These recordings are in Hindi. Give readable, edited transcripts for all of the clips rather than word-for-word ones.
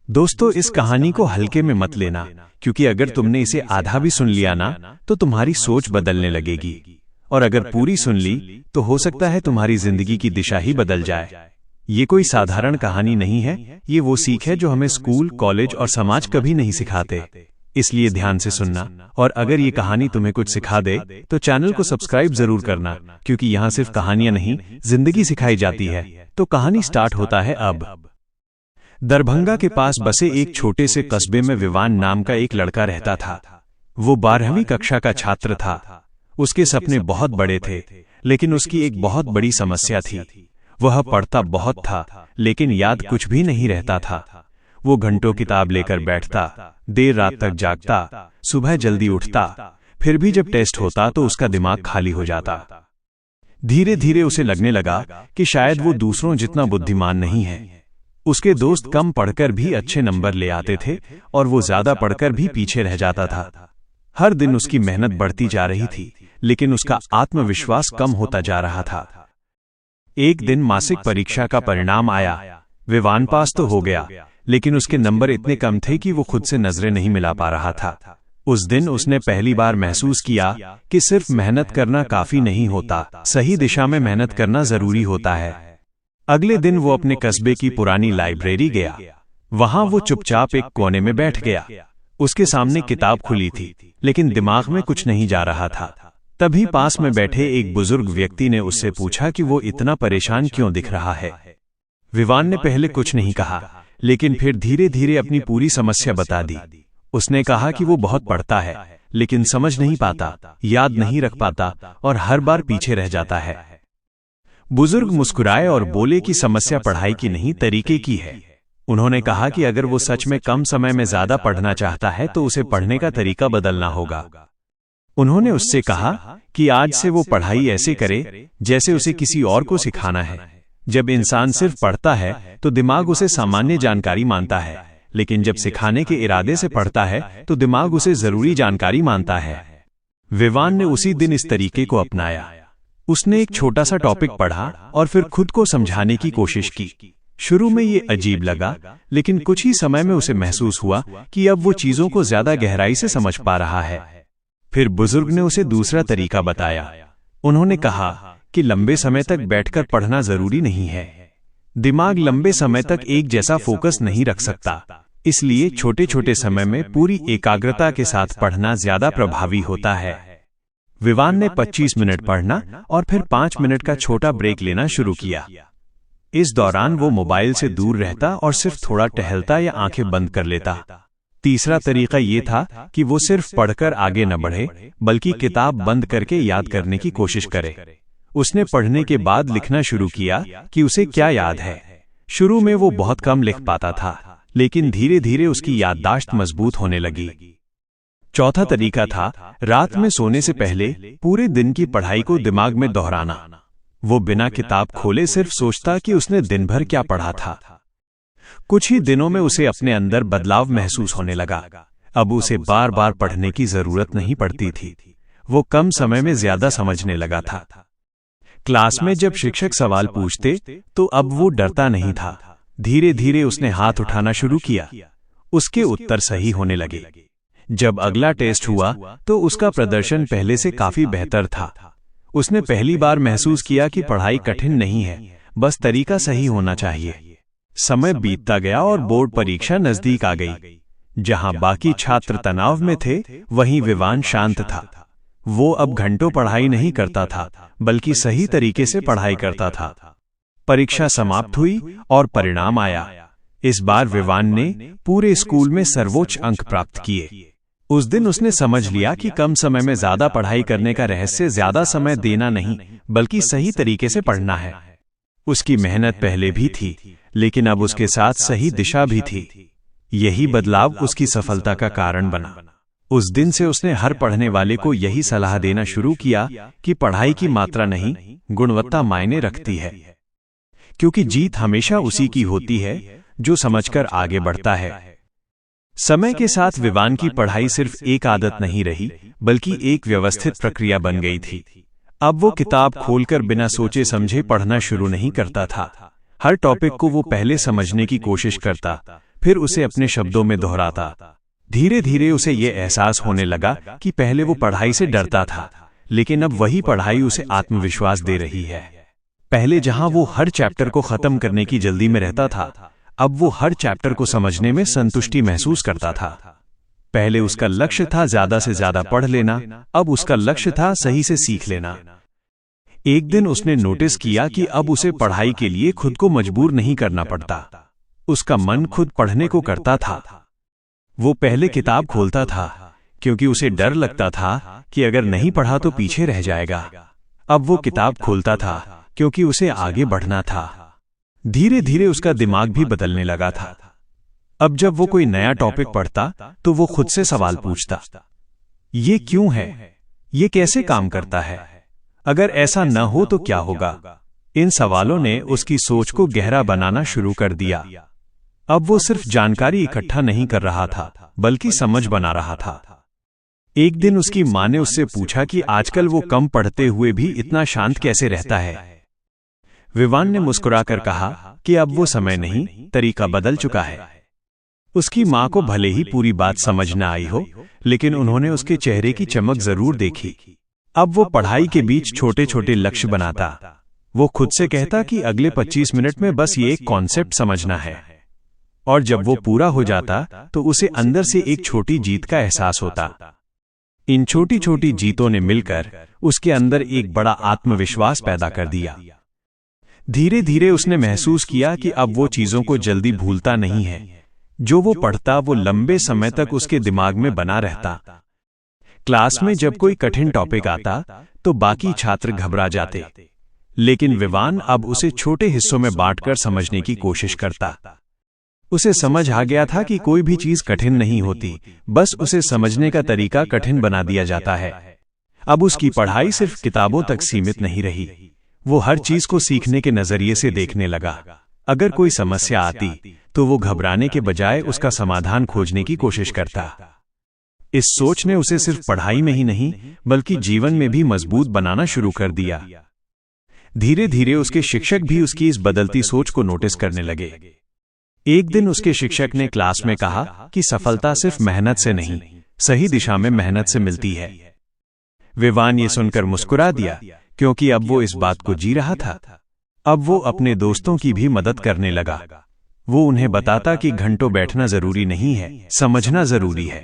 दोस्तों, इस कहानी को हल्के में मत लेना, क्योंकि अगर तुमने इसे आधा भी सुन लिया ना तो तुम्हारी सोच बदलने लगेगी, और अगर पूरी सुन ली तो हो सकता है तुम्हारी जिंदगी की दिशा ही बदल जाए। ये कोई साधारण कहानी नहीं है, ये वो सीख है जो हमें स्कूल, कॉलेज और समाज कभी नहीं सिखाते। इसलिए ध्यान से सुनना, और अगर ये कहानी तुम्हें कुछ सिखा दे तो चैनल को सब्सक्राइब जरूर करना, क्योंकि यहाँ सिर्फ कहानियां नहीं, जिंदगी सिखाई जाती है। तो कहानी स्टार्ट होता है अब। दरभंगा के पास बसे एक छोटे से कस्बे में विवान नाम का एक लड़का रहता था। वो 12वीं कक्षा का छात्र था। उसके सपने बहुत बड़े थे, लेकिन उसकी एक बहुत बड़ी समस्या थी। वह पढ़ता बहुत था, लेकिन याद कुछ भी नहीं रहता था। वो घंटों किताब लेकर बैठता, देर रात तक जागता, सुबह जल्दी उठता, फिर भी जब टेस्ट होता तो उसका दिमाग खाली हो जाता। धीरे धीरे उसे लगने लगा कि शायद वो दूसरों जितना बुद्धिमान नहीं है। उसके दोस्त कम पढ़कर भी अच्छे नंबर ले आते थे, और वो ज्यादा पढ़कर भी पीछे रह जाता था। हर दिन उसकी मेहनत बढ़ती जा रही थी, लेकिन उसका आत्मविश्वास कम होता जा रहा था। एक दिन मासिक परीक्षा का परिणाम आया। विवान पास तो हो गया, लेकिन उसके नंबर इतने कम थे कि वो खुद से नजरें नहीं मिला पा रहा था। उस दिन उसने पहली बार महसूस किया कि सिर्फ मेहनत करना काफी नहीं होता, सही दिशा में मेहनत करना जरूरी होता है। अगले दिन वो अपने कस्बे की पुरानी लाइब्रेरी गया। वहां वो चुपचाप एक कोने में बैठ गया। उसके सामने किताब खुली थी, लेकिन दिमाग में कुछ नहीं जा रहा था। तभी पास में बैठे एक बुजुर्ग व्यक्ति ने उससे पूछा कि वो इतना परेशान क्यों दिख रहा है। विवान ने पहले कुछ नहीं कहा, लेकिन फिर धीरे धीरे अपनी पूरी समस्या बता दी। उसने कहा कि वो बहुत पढ़ता है, लेकिन समझ नहीं पाता, याद नहीं रख पाता, और हर बार पीछे रह जाता है। बुजुर्ग मुस्कुराए और बोले कि समस्या पढ़ाई की नहीं, तरीके की है। उन्होंने कहा कि अगर वो सच में कम समय में ज्यादा पढ़ना चाहता है तो उसे पढ़ने का तरीका बदलना होगा। उन्होंने उससे कहा कि आज से वो पढ़ाई ऐसे करे जैसे उसे किसी और को सिखाना है। जब इंसान सिर्फ पढ़ता है तो दिमाग उसे सामान्य जानकारी मानता है, लेकिन जब सिखाने के इरादे से पढ़ता है तो दिमाग उसे जरूरी जानकारी मानता है। विवान ने उसी दिन इस तरीके को अपनाया। उसने एक छोटा सा टॉपिक पढ़ा और फिर खुद को समझाने की कोशिश की। शुरू में ये अजीब लगा, लेकिन कुछ ही समय में उसे महसूस हुआ कि अब वो चीजों को ज्यादा गहराई से समझ पा रहा है। फिर बुजुर्ग ने उसे दूसरा तरीका बताया। उन्होंने कहा कि लंबे समय तक बैठकर पढ़ना जरूरी नहीं है। दिमाग लंबे समय तक एक जैसा फोकस नहीं रख सकता, इसलिए छोटे छोटे समय में पूरी एकाग्रता के साथ पढ़ना ज्यादा प्रभावी होता है। विवान ने 25 मिनट पढ़ना और फिर 5 मिनट का छोटा ब्रेक लेना शुरू किया। इस दौरान वो मोबाइल से दूर रहता और सिर्फ थोड़ा टहलता या आंखें बंद कर लेता। तीसरा तरीका ये था कि वो सिर्फ पढ़कर आगे न बढ़े, बल्कि किताब बंद करके याद करने की कोशिश करे। उसने पढ़ने के बाद लिखना शुरू किया कि उसे क्या याद है। शुरू में वो बहुत कम लिख पाता था, लेकिन धीरे धीरे उसकी याददाश्त मजबूत होने लगी। चौथा तरीका था रात में सोने से पहले पूरे दिन की पढ़ाई को दिमाग में दोहराना। वो बिना किताब खोले सिर्फ सोचता कि उसने दिन भर क्या पढ़ा था। कुछ ही दिनों में उसे अपने अंदर बदलाव महसूस होने लगा। अब उसे बार बार पढ़ने की जरूरत नहीं पड़ती थी। वो कम समय में ज्यादा समझने लगा था। क्लास में जब शिक्षक सवाल पूछते तो अब वो डरता नहीं था। धीरे धीरे उसने हाथ उठाना शुरू किया। उसके उत्तर सही होने लगे। जब अगला टेस्ट हुआ तो उसका प्रदर्शन पहले से काफी बेहतर था। उसने पहली बार महसूस किया कि पढ़ाई कठिन नहीं है, बस तरीका सही होना चाहिए। समय बीतता गया और बोर्ड परीक्षा नजदीक आ गई। जहां बाकी छात्र तनाव में थे, वहीं विवान शांत था। वो अब घंटों पढ़ाई नहीं करता था, बल्कि सही तरीके से पढ़ाई करता था। परीक्षा समाप्त हुई और परिणाम आया। इस बार विवान ने पूरे स्कूल में सर्वोच्च अंक प्राप्त किए। उस दिन उसने समझ लिया कि कम समय में ज्यादा पढ़ाई करने का रहस्य ज्यादा समय देना नहीं, बल्कि सही तरीके से पढ़ना है। उसकी मेहनत पहले भी थी, लेकिन अब उसके साथ सही दिशा भी थी। यही बदलाव उसकी सफलता का कारण बना। उस दिन से उसने हर पढ़ने वाले को यही सलाह देना शुरू किया कि पढ़ाई की मात्रा नहीं, गुणवत्ता मायने रखती है। क्योंकि जीत हमेशा उसी की होती है जो समझकर आगे बढ़ता है। समय के साथ विवान की पढ़ाई सिर्फ एक आदत नहीं रही, बल्कि एक व्यवस्थित प्रक्रिया बन गई थी। अब वो किताब खोलकर बिना सोचे समझे पढ़ना शुरू नहीं करता था। हर टॉपिक को वो पहले समझने की कोशिश करता, फिर उसे अपने शब्दों में दोहराता। धीरे धीरे उसे ये एहसास होने लगा कि पहले वो पढ़ाई से डरता था, लेकिन अब वही पढ़ाई उसे आत्मविश्वास दे रही है। पहले जहां वो हर चैप्टर को खत्म करने की जल्दी में रहता था, अब वो हर चैप्टर को समझने में संतुष्टि महसूस करता था। पहले उसका लक्ष्य था ज्यादा से ज्यादा पढ़ लेना, अब उसका लक्ष्य था सही से सीख लेना। एक दिन उसने नोटिस किया कि अब उसे पढ़ाई के लिए खुद को मजबूर नहीं करना पड़ता। उसका मन खुद पढ़ने को करता था। वो पहले किताब खोलता था क्योंकि उसे डर लगता था कि अगर नहीं पढ़ा तो पीछे रह जाएगा। अब वो किताब खोलता था क्योंकि उसे आगे बढ़ना था। धीरे धीरे उसका दिमाग भी बदलने लगा था। अब जब वो कोई नया टॉपिक पढ़ता तो वो खुद से सवाल पूछता, ये क्यों है, ये कैसे काम करता है, अगर ऐसा न हो तो क्या होगा। इन सवालों ने उसकी सोच को गहरा बनाना शुरू कर दिया। अब वो सिर्फ जानकारी इकट्ठा नहीं कर रहा था, बल्कि समझ बना रहा था। एक दिन उसकी मां ने उससे पूछा कि आजकल वो कम पढ़ते हुए भी इतना शांत कैसे रहता है। विवान ने मुस्कुराकर कहा कि अब वो समय नहीं, तरीका बदल चुका है। उसकी मां को भले ही पूरी बात समझ न आई हो, लेकिन उन्होंने उसके चेहरे की चमक जरूर देखी। अब वो पढ़ाई के बीच छोटे छोटे लक्ष्य बनाता। वो खुद से कहता कि अगले 25 मिनट में बस ये एक कॉन्सेप्ट समझना है, और जब वो पूरा हो जाता तो उसे अंदर से एक छोटी जीत का एहसास होता। इन छोटी छोटी जीतों ने मिलकर उसके अंदर एक बड़ा आत्मविश्वास पैदा कर दिया। धीरे धीरे उसने महसूस किया कि अब वो चीजों को जल्दी भूलता नहीं है। जो वो पढ़ता वो लंबे समय तक उसके दिमाग में बना रहता। क्लास में जब कोई कठिन टॉपिक आता तो बाकी छात्र घबरा जाते, लेकिन विवान अब उसे छोटे हिस्सों में बांटकर समझने की कोशिश करता। उसे समझ आ गया था कि कोई भी चीज कठिन नहीं होती, बस उसे समझने का तरीका कठिन बना दिया जाता है। अब उसकी पढ़ाई सिर्फ किताबों तक सीमित नहीं रही, वो हर चीज को सीखने के नजरिए से देखने लगा। अगर कोई समस्या आती तो वो घबराने के बजाय उसका समाधान खोजने की कोशिश करता। इस सोच ने उसे सिर्फ पढ़ाई में ही नहीं, बल्कि जीवन में भी मजबूत बनाना शुरू कर दिया। धीरे धीरे उसके शिक्षक भी उसकी इस बदलती सोच को नोटिस करने लगे। एक दिन उसके शिक्षक ने क्लास में कहा कि सफलता सिर्फ मेहनत से नहीं, सही दिशा में मेहनत से मिलती है। विवान ये सुनकर मुस्कुरा दिया, क्योंकि अब वो इस बात को जी रहा था। अब वो अपने दोस्तों की भी मदद करने लगा। वो उन्हें बताता कि घंटों बैठना जरूरी नहीं है, समझना जरूरी है।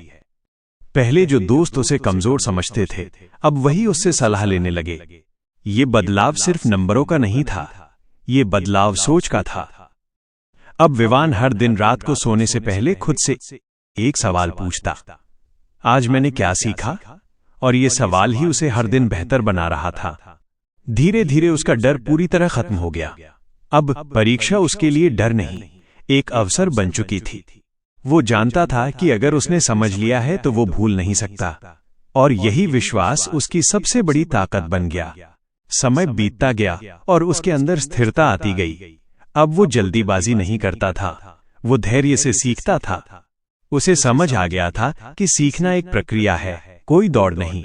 पहले जो दोस्त उसे कमजोर समझते थे, अब वही उससे सलाह लेने लगे। ये बदलाव सिर्फ नंबरों का नहीं था, ये बदलाव सोच का था। अब विवान हर दिन रात को सोने से पहले खुद से एक सवाल पूछता, आज मैंने क्या सीखा, और ये सवाल ही उसे हर दिन बेहतर बना रहा था। धीरे धीरे उसका डर पूरी तरह खत्म हो गया। अब परीक्षा उसके लिए डर नहीं, एक अवसर बन चुकी थी। वो जानता था कि अगर उसने समझ लिया है तो वो भूल नहीं सकता, और यही विश्वास उसकी सबसे बड़ी ताकत बन गया। समय बीतता गया और उसके अंदर स्थिरता आती गई। अब वो जल्दीबाजी नहीं करता था, वो धैर्य से सीखता था। उसे समझ आ गया था कि सीखना एक प्रक्रिया है, कोई दौड़ नहीं।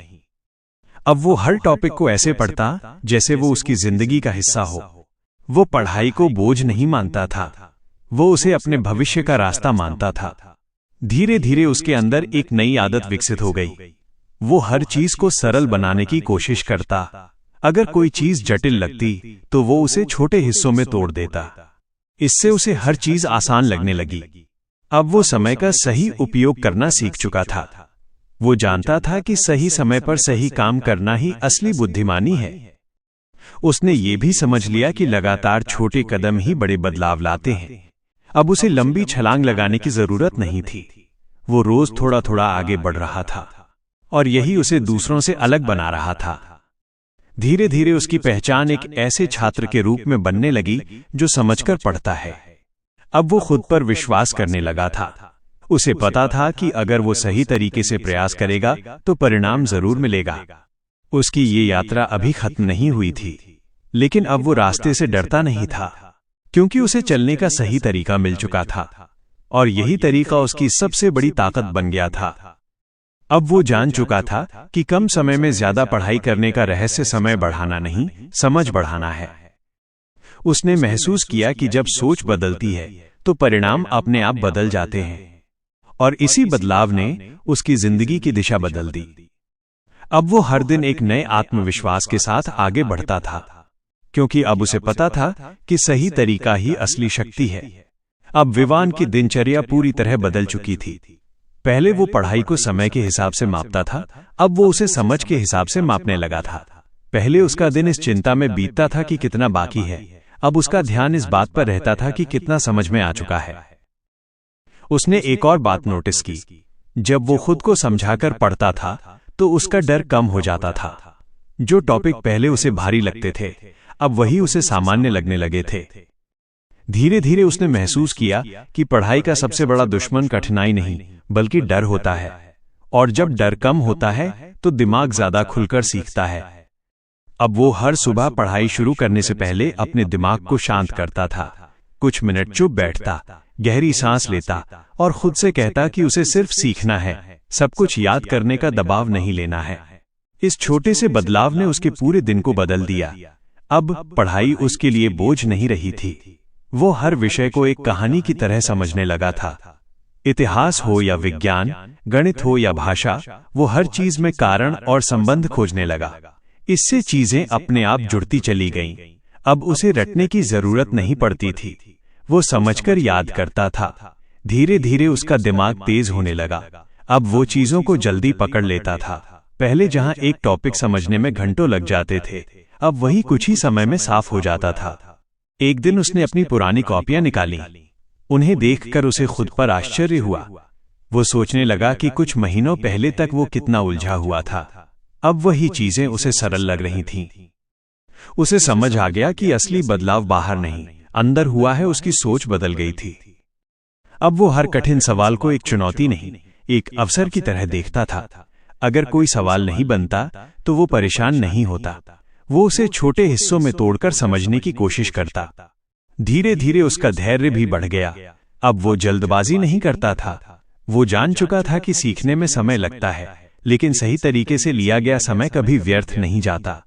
अब वो हर टॉपिक को ऐसे पढ़ता जैसे वो उसकी जिंदगी का हिस्सा हो। वो पढ़ाई को बोझ नहीं मानता था, वो उसे अपने भविष्य का रास्ता मानता था। धीरे धीरे उसके अंदर एक नई आदत विकसित हो गई। वो हर चीज को सरल बनाने की कोशिश करता। अगर कोई चीज जटिल लगती तो वो उसे छोटे हिस्सों में तोड़ देता। इससे उसे हर चीज आसान लगने लगी। अब वो समय का सही उपयोग करना सीख चुका था। वो जानता था कि सही समय पर सही काम करना ही असली बुद्धिमानी है। उसने ये भी समझ लिया कि लगातार छोटे कदम ही बड़े बदलाव लाते हैं। अब उसे लंबी छलांग लगाने की जरूरत नहीं थी। वो रोज थोड़ा थोड़ा आगे बढ़ रहा था, और यही उसे दूसरों से अलग बना रहा था। धीरे धीरे उसकी पहचान एक ऐसे छात्र के रूप में बनने लगी जो समझकर पढ़ता है। अब वो खुद पर विश्वास करने लगा था। उसे पता था कि अगर वो सही तरीके से प्रयास करेगा तो परिणाम जरूर मिलेगा। उसकी ये यात्रा अभी खत्म नहीं हुई थी, लेकिन अब वो रास्ते से डरता नहीं था, क्योंकि उसे चलने का सही तरीका मिल चुका था, और यही तरीका उसकी सबसे बड़ी ताकत बन गया था। अब वो जान चुका था कि कम समय में ज्यादा पढ़ाई करने का रहस्य समय बढ़ाना नहीं, समझ बढ़ाना है। उसने महसूस किया कि जब सोच बदलती है तो परिणाम अपने आप बदल जाते हैं। और इसी बदलाव ने उसकी जिंदगी की दिशा बदल दी। अब वो हर दिन एक नए आत्मविश्वास के साथ आगे बढ़ता था, क्योंकि अब उसे पता था कि सही तरीका ही असली शक्ति है। अब विवान की दिनचर्या पूरी तरह बदल चुकी थी। पहले वो पढ़ाई को समय के हिसाब से मापता था, अब वो उसे समझ के हिसाब से मापने लगा था। पहले उसका दिन इस चिंता में बीतता था कि कितना बाकी है, अब उसका ध्यान इस बात पर रहता था कि कितना समझ में आ चुका है। उसने एक और बात नोटिस की, जब वो खुद को समझाकर पढ़ता था तो उसका डर कम हो जाता था। जो टॉपिक पहले उसे भारी लगते थे, अब वही उसे सामान्य लगने लगे थे। धीरे धीरे उसने महसूस किया कि पढ़ाई का सबसे बड़ा दुश्मन कठिनाई नहीं, बल्कि डर होता है। और जब डर कम होता है तो दिमाग ज्यादा खुलकर सीखता है। अब वो हर सुबह पढ़ाई शुरू करने से पहले अपने दिमाग को शांत करता था। कुछ मिनट चुप बैठता, गहरी सांस लेता और खुद से कहता कि उसे सिर्फ सीखना है, सब कुछ याद करने का दबाव नहीं लेना है। इस छोटे से बदलाव ने उसके पूरे दिन को बदल दिया। अब पढ़ाई उसके लिए बोझ नहीं रही थी। वो हर विषय को एक कहानी की तरह समझने लगा था। इतिहास हो या विज्ञान, गणित हो या भाषा, वो हर चीज में कारण और संबंध खोजने लगा। इससे चीजें अपने आप जुड़ती चली गईं। अब उसे रटने की जरूरत नहीं पड़ती थी, वो समझकर याद करता था। धीरे धीरे उसका दिमाग तेज होने लगा। अब वो चीजों को जल्दी पकड़ लेता था। पहले जहां एक टॉपिक समझने में घंटों लग जाते थे, अब वही कुछ ही समय में साफ हो जाता था। एक दिन उसने अपनी पुरानी कॉपियां निकाली। उन्हें देखकर उसे खुद पर आश्चर्य हुआ। वो सोचने लगा कि कुछ महीनों पहले तक वो कितना उलझा हुआ था, अब वही चीजें उसे सरल लग रही थीं। उसे समझ आ गया कि असली बदलाव बाहर नहीं, अंदर हुआ है। उसकी सोच बदल गई थी। अब वो हर कठिन सवाल को एक चुनौती नहीं, एक अवसर की तरह देखता था। अगर कोई सवाल नहीं बनता तो वो परेशान नहीं होता, वो उसे छोटे हिस्सों में तोड़कर समझने की कोशिश करता। धीरे धीरे उसका धैर्य भी बढ़ गया। अब वो जल्दबाजी नहीं करता था। वो जान चुका था कि सीखने में समय लगता है, लेकिन सही तरीके से लिया गया समय कभी व्यर्थ नहीं जाता।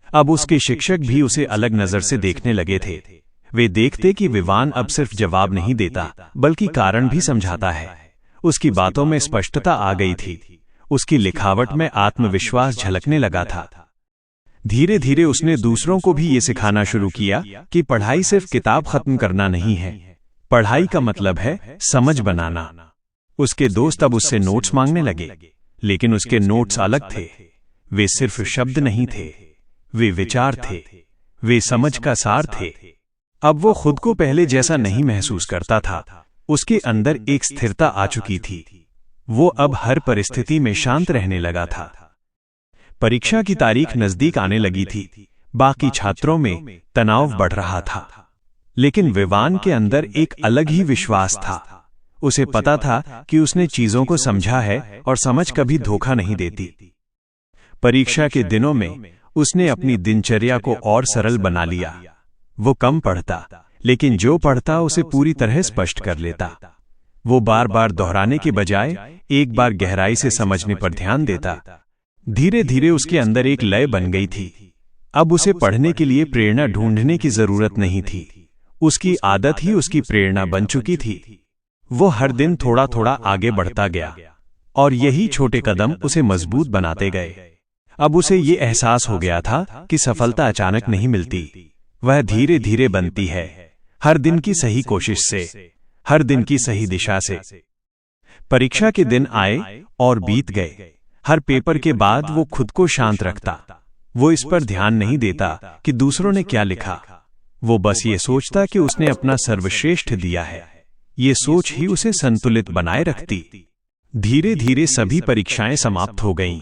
अब उसके शिक्षक भी उसे अलग नजर से देखने लगे थे। वे देखते कि विवान अब सिर्फ जवाब नहीं देता, बल्कि कारण भी समझाता है। उसकी बातों में स्पष्टता आ गई थी, उसकी लिखावट में आत्मविश्वास झलकने लगा था। धीरे धीरे उसने दूसरों को भी ये सिखाना शुरू किया कि पढ़ाई सिर्फ किताब खत्म करना नहीं है, पढ़ाई का मतलब है समझ बनाना। उसके दोस्त अब उससे नोट्स मांगने लगे, लेकिन उसके नोट्स अलग थे। वे सिर्फ शब्द नहीं थे, वे विचार थे, वे समझ का सार थे। अब वो खुद को पहले जैसा नहीं महसूस करता था। उसके अंदर एक स्थिरता आ चुकी थी। वो अब हर परिस्थिति में शांत रहने लगा था। परीक्षा की तारीख नजदीक आने लगी थी। बाकी छात्रों में तनाव बढ़ रहा था, लेकिन विवान के अंदर एक अलग ही विश्वास था। उसे पता था कि उसने चीजों को समझा है और समझ कभी धोखा नहीं देती। परीक्षा के दिनों में उसने अपनी दिनचर्या को और सरल बना लिया। वो कम पढ़ता, लेकिन जो पढ़ता उसे पूरी तरह स्पष्ट कर लेता। वो बार बार दोहराने के बजाय एक बार गहराई से समझने पर ध्यान देता। धीरे धीरे उसके अंदर एक लय बन गई थी। अब उसे पढ़ने के लिए प्रेरणा ढूंढने की जरूरत नहीं थी, उसकी आदत ही उसकी प्रेरणा बन चुकी थी। वो हर दिन थोड़ा थोड़ा आगे बढ़ता गया, और यही छोटे कदम उसे मजबूत बनाते गए। अब उसे ये एहसास हो गया था कि सफलता अचानक नहीं मिलती, वह धीरे धीरे बनती है, हर दिन की सही कोशिश से, हर दिन की सही दिशा से। परीक्षा के दिन आए और बीत गए। हर पेपर के बाद वो खुद को शांत रखता। वो इस पर ध्यान नहीं देता कि दूसरों ने क्या लिखा, वो बस ये सोचता कि उसने अपना सर्वश्रेष्ठ दिया है। ये सोच ही उसे संतुलित बनाए रखती। धीरे धीरे सभी परीक्षाएं समाप्त हो गईं।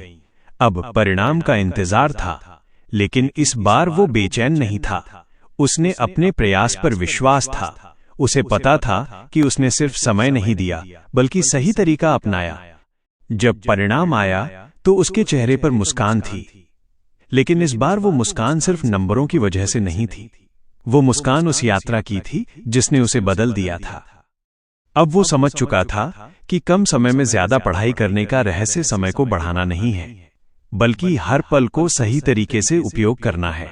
अब परिणाम का इंतजार था, लेकिन इस बार वो बेचैन नहीं था। उसने अपने प्रयास पर विश्वास था। उसे पता था कि उसने सिर्फ समय नहीं दिया, बल्कि सही तरीका अपनाया। जब परिणाम आया तो उसके चेहरे पर मुस्कान थी, लेकिन इस बार वो मुस्कान सिर्फ नंबरों की वजह से नहीं थी। वो मुस्कान उस यात्रा की थी जिसने उसे बदल दिया था। अब वो समझ चुका था कि कम समय में ज्यादा पढ़ाई करने का रहस्य समय को बढ़ाना नहीं है, बल्कि हर पल को सही तरीके से उपयोग करना है।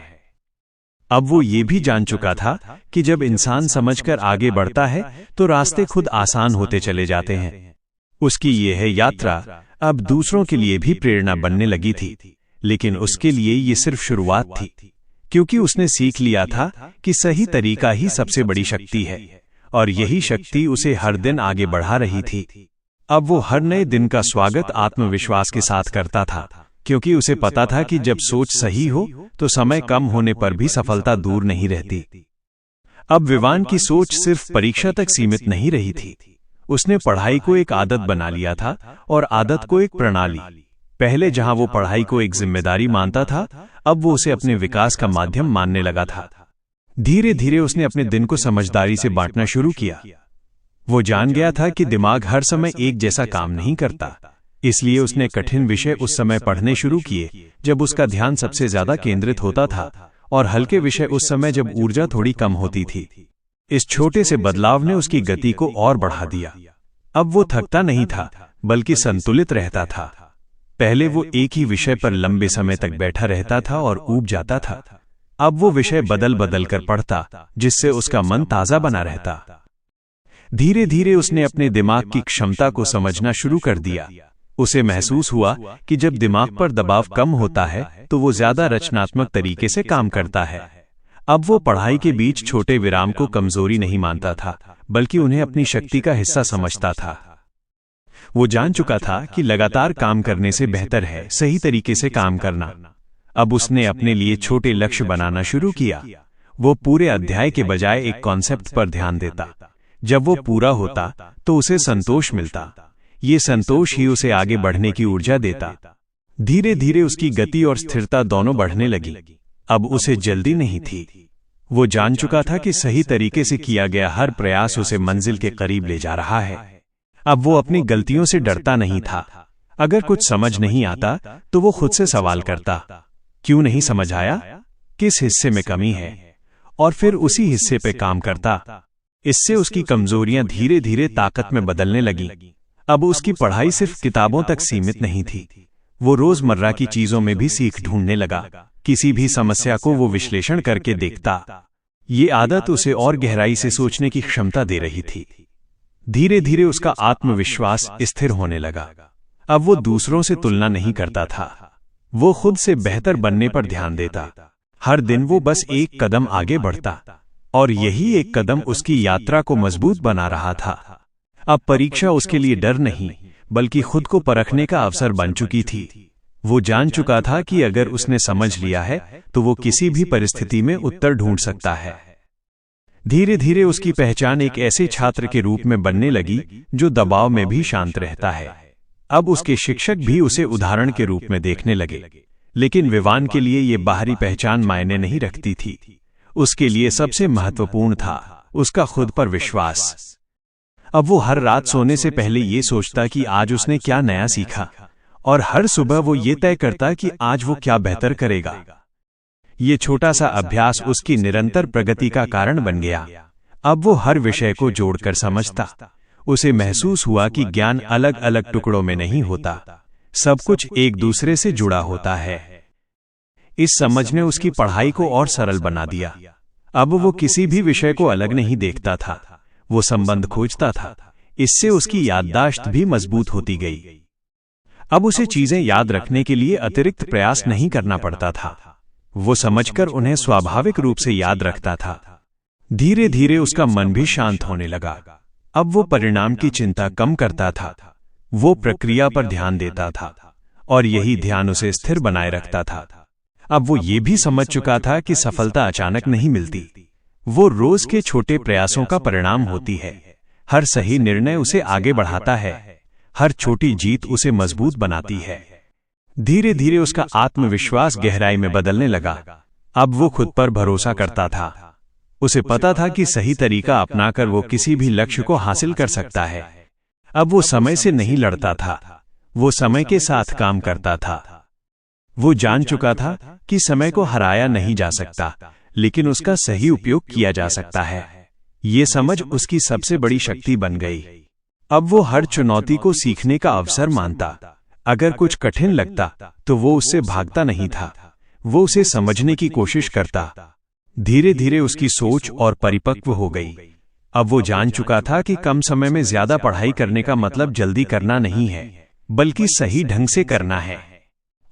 अब वो ये भी जान चुका था कि जब इंसान समझकर आगे बढ़ता है तो रास्ते खुद आसान होते चले जाते हैं। उसकी यह यात्रा अब दूसरों के लिए भी प्रेरणा बनने लगी थी, लेकिन उसके लिए ये सिर्फ शुरुआत थी, क्योंकि उसने सीख लिया था कि सही तरीका ही सबसे बड़ी शक्ति है, और यही शक्ति उसे हर दिन आगे बढ़ा रही थी। अब वो हर नए दिन का स्वागत आत्मविश्वास के साथ करता था, क्योंकि उसे पता था कि जब सोच सही हो तो समय कम होने पर भी सफलता दूर नहीं रहती। अब विवान की सोच सिर्फ परीक्षा तक सीमित नहीं रही थी। उसने पढ़ाई को एक आदत बना लिया था, और आदत को एक प्रणाली। पहले जहां वो पढ़ाई को एक जिम्मेदारी मानता था, अब वो उसे अपने विकास का माध्यम मानने लगा था। धीरे धीरे उसने अपने दिन को समझदारी से बांटना शुरू किया। वो जान गया था कि दिमाग हर समय एक जैसा काम नहीं करता, इसलिए उसने कठिन विषय उस समय पढ़ने शुरू किए जब उसका ध्यान सबसे ज्यादा केंद्रित होता था, और हल्के विषय उस समय जब ऊर्जा थोड़ी कम होती थी। इस छोटे से बदलाव ने उसकी गति को और बढ़ा दिया। अब वो थकता नहीं था, बल्कि संतुलित रहता था। पहले वो एक ही विषय पर लंबे समय तक बैठा रहता था और ऊब जाता था। अब वो विषय बदल बदल कर पढ़ता, जिससे उसका मन ताजा बना रहता। धीरे धीरे उसने अपने दिमाग की क्षमता को समझना शुरू कर दिया। उसे महसूस हुआ कि जब दिमाग पर दबाव कम होता है तो वो ज्यादा रचनात्मक तरीके से काम करता है। अब वो पढ़ाई के बीच छोटे विराम को कमजोरी नहीं मानता था, बल्कि उन्हें अपनी शक्ति का हिस्सा समझता था। वो जान चुका था कि लगातार काम करने से बेहतर है सही तरीके से काम करना। अब उसने अपने लिए छोटे लक्ष्य बनाना शुरू किया। वो पूरे अध्याय के बजाय एक कॉन्सेप्ट पर ध्यान देता। जब वो पूरा होता तो उसे संतोष मिलता। ये संतोष ही उसे आगे बढ़ने की ऊर्जा देता। धीरे धीरे उसकी गति और स्थिरता दोनों बढ़ने लगी। अब उसे जल्दी नहीं थी। वो जान चुका था कि सही तरीके से किया गया हर प्रयास उसे मंजिल के करीब ले जा रहा है। अब वो अपनी गलतियों से डरता नहीं था। अगर कुछ समझ नहीं आता तो वो खुद से सवाल करता, क्यों नहीं समझ आया, किस हिस्से में कमी है, और फिर उसी हिस्से पे काम करता। इससे उसकी कमजोरियां धीरे धीरे ताकत में बदलने लगीं। अब उसकी पढ़ाई सिर्फ किताबों तक सीमित नहीं थी। वो रोजमर्रा की चीजों में भी सीख ढूंढने लगा। किसी भी समस्या को वो विश्लेषण करके देखता। ये आदत उसे और गहराई से सोचने की क्षमता दे रही थी। धीरे धीरे उसका आत्मविश्वास स्थिर होने लगा। अब वो दूसरों से तुलना नहीं करता था। वो खुद से बेहतर बनने पर ध्यान देता। हर दिन वो बस एक कदम आगे बढ़ता, और यही एक कदम उसकी यात्रा को मजबूत बना रहा था। अब परीक्षा उसके लिए डर नहीं, बल्कि खुद को परखने का अवसर बन चुकी थी। वो जान चुका था कि अगर उसने समझ लिया है तो वो किसी भी परिस्थिति में उत्तर ढूंढ सकता है। धीरे धीरे उसकी पहचान एक ऐसे छात्र के रूप में बनने लगी जो दबाव में भी शांत रहता है। अब उसके शिक्षक भी उसे उदाहरण के रूप में देखने लगे। लेकिन विवान के लिए ये बाहरी पहचान मायने नहीं रखती थी। उसके लिए सबसे महत्वपूर्ण था उसका खुद पर विश्वास। अब वो हर रात सोने से पहले ये सोचता कि आज उसने क्या नया सीखा, और हर सुबह वो ये तय करता कि आज वो क्या बेहतर करेगा। ये छोटा सा अभ्यास उसकी निरंतर प्रगति का कारण बन गया। अब वो हर विषय को जोड़कर समझता। उसे महसूस हुआ कि ज्ञान अलग अलग टुकड़ों में नहीं होता, सब कुछ एक दूसरे से जुड़ा होता है। इस समझ ने उसकी पढ़ाई को और सरल बना दिया। अब वो किसी भी विषय को अलग नहीं देखता था, वो संबंध खोजता था। इससे उसकी याददाश्त भी मजबूत होती गई। अब उसे चीजें याद रखने के लिए अतिरिक्त प्रयास नहीं करना पड़ता था। वो समझकर उन्हें स्वाभाविक रूप से याद रखता था। धीरे धीरे उसका मन भी शांत होने लगा। अब वो परिणाम की चिंता कम करता था। वो प्रक्रिया पर ध्यान देता था, और यही ध्यान उसे स्थिर बनाए रखता था। अब वो ये भी समझ चुका था कि सफलता अचानक नहीं मिलती, वो रोज के छोटे प्रयासों का परिणाम होती है। हर सही निर्णय उसे आगे बढ़ाता है, हर छोटी जीत उसे मजबूत बनाती है। धीरे धीरे उसका आत्मविश्वास गहराई में बदलने लगा। अब वो खुद पर भरोसा करता था। उसे पता था कि सही तरीका अपनाकर वो किसी भी लक्ष्य को हासिल कर सकता है। अब वो समय से नहीं लड़ता था, वो समय के साथ काम करता था। वो जान चुका था कि समय को हराया नहीं जा सकता, लेकिन उसका सही उपयोग किया जा सकता है। ये समझ उसकी सबसे बड़ी शक्ति बन गई। अब वो हर चुनौती को सीखने का अवसर मानता। अगर कुछ कठिन लगता तो वो उससे भागता नहीं था, वो उसे समझने की कोशिश करता। धीरे धीरे उसकी सोच और परिपक्व हो गई। अब वो जान चुका था कि कम समय में ज्यादा पढ़ाई करने का मतलब जल्दी करना नहीं है, बल्कि सही ढंग से करना है।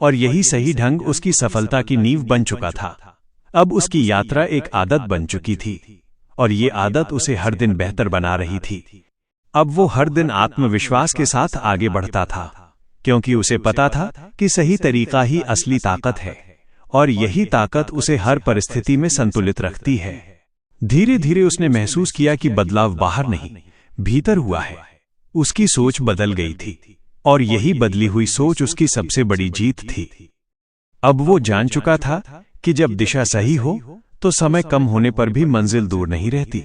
और यही सही ढंग उसकी सफलता की नींव बन चुका था। अब उसकी यात्रा एक आदत बन चुकी थी, और ये आदत उसे हर दिन बेहतर बना रही थी। अब वो हर दिन आत्मविश्वास के साथ आगे बढ़ता था, क्योंकि उसे पता था कि सही तरीका ही असली ताकत है, और यही ताकत उसे हर परिस्थिति में संतुलित रखती है। धीरे धीरे उसने महसूस किया कि बदलाव बाहर नहीं, भीतर हुआ है। उसकी सोच बदल गई थी, और यही बदली हुई सोच उसकी सबसे बड़ी जीत थी। अब वो जान चुका था कि जब दिशा सही हो तो समय कम होने पर भी मंजिल दूर नहीं रहती।